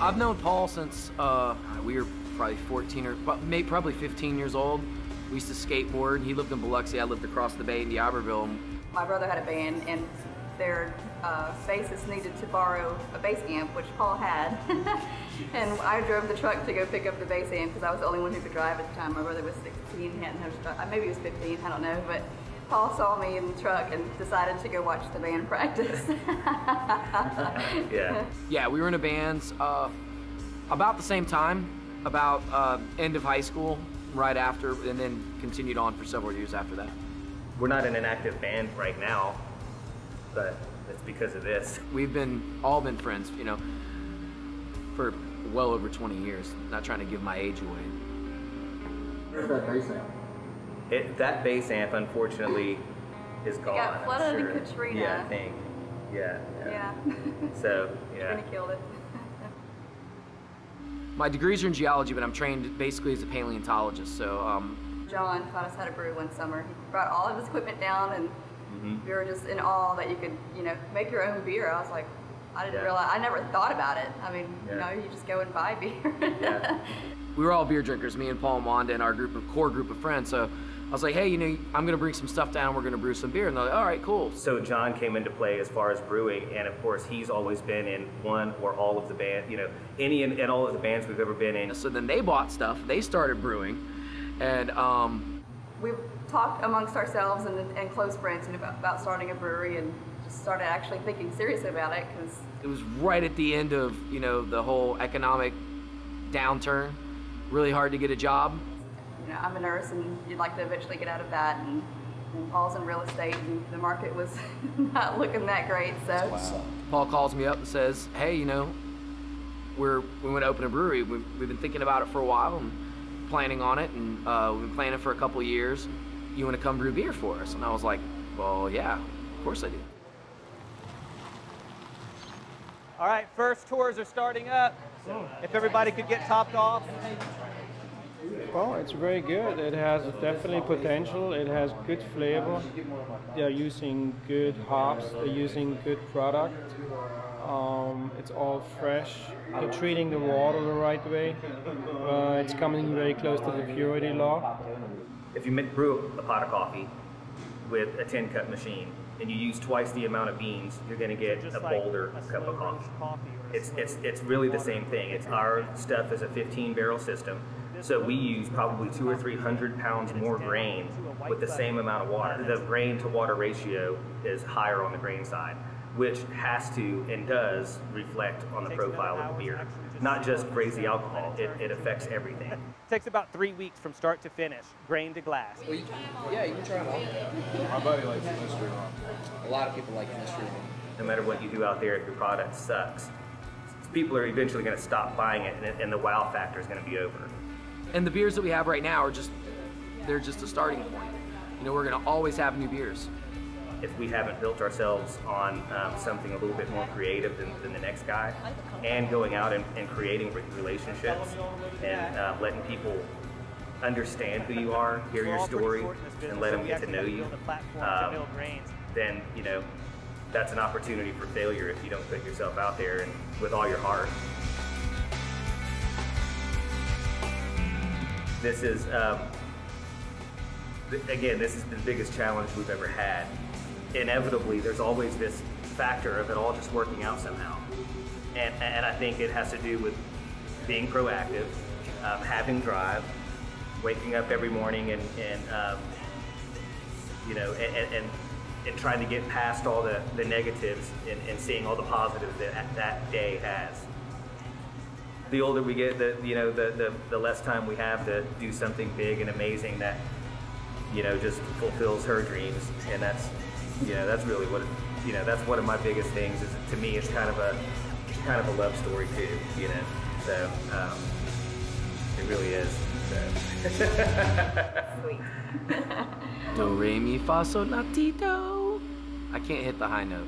I've known Paul since we were probably 14 or probably 15 years old. We used to skateboard. He lived in Biloxi. I lived across the bay in D'Iberville. My brother had a band, and their bassist needed to borrow a bass amp, which Paul had. And I drove the truck to go pick up the bass amp because I was the only one who could drive at the time. My brother was 16, maybe he was 15, I don't know. But Paul saw me in the truck and decided to go watch the band practice. Yeah, we were in a band about the same time, about end of high school, right after, and then continued on for several years after that. We're not in an active band right now, but it's because of this. We've all been friends, you know, for well over 20 years. Not trying to give my age away. Where's that bass amp? That bass amp, unfortunately, is gone. It got flooded in Katrina. Yeah, I think. Yeah. So, yeah. Katrina killed it. My degrees are in geology, but I'm trained basically as a paleontologist, so John taught us how to brew one summer. He brought all of his equipment down, and we were just in awe that you could, you know, make your own beer. I was like, I didn't realize, I never thought about it. I mean, you know, you just go and buy beer. We were all beer drinkers, me and Paul and Wanda and our core group of friends. So I was like, hey, you know, I'm gonna bring some stuff down. We're gonna brew some beer. And they're like, all right, cool. So John came into play as far as brewing, and of course he's always been in one or all of the band, you know, any and all of the bands we've ever been in. So then they bought stuff. They started brewing, and we talked amongst ourselves and close friends about starting a brewery, and just started actually thinking seriously about it because it was right at the end of, you know, the whole economic downturn. Really hard to get a job. You know, I'm a nurse, and you'd like to eventually get out of that. And Paul's in real estate, and the market was not looking that great. So Paul calls me up and says, "Hey, you know, we want to open a brewery. We've been thinking about it for a while and planning on it, and we've been planning for a couple of years. You want to come brew beer for us?" And I was like, "Well, yeah, of course I do." All right, first tours are starting up. If everybody could get topped off. Well, it's very good. It has definitely potential. It has good flavor. They're using good hops. They're using good product. It's all fresh. They're treating the water the right way. It's coming very close to the purity law. If you brew a pot of coffee with a 10-cup machine and you use twice the amount of beans, you're going to get a bolder cup of coffee. It's really the same thing. Our stuff is a 15-barrel system. So we use probably 200 or 300 pounds more grain with the same amount of water. The grain to water ratio is higher on the grain side, which has to and does reflect on the profile of the beer. Not just raise the alcohol, it affects everything. It takes about 3 weeks from start to finish, grain to glass. Well, yeah, you can try them all. My buddy likes the mystery one. A lot of people like the mystery one. No matter what you do out there, if your product sucks, people are eventually going to stop buying it, and the wow factor is going to be over. And the beers that we have right now are they're just a starting point. You know, we're gonna always have new beers. If we haven't built ourselves on something a little bit more creative than the next guy, and going out and creating relationships and letting people understand who you are, hear your story, and let them get to know you, then, you know, that's an opportunity for failure if you don't put yourself out there and with all your heart. This is, again, this is the biggest challenge we've ever had. Inevitably, there's always this factor of it all just working out somehow. And I think it has to do with being proactive, having drive, waking up every morning and you know, and trying to get past all the negatives and seeing all the positives that day has. The older we get, the less time we have to do something big and amazing that, you know, just fulfills her dreams. And that's, you know, that's really what, that's one of my biggest things. Is to me, it's kind of a love story too, you know. So it really is. So. sweet. Do, re, mi, fa, sol, la, ti, do. I can't hit the high note.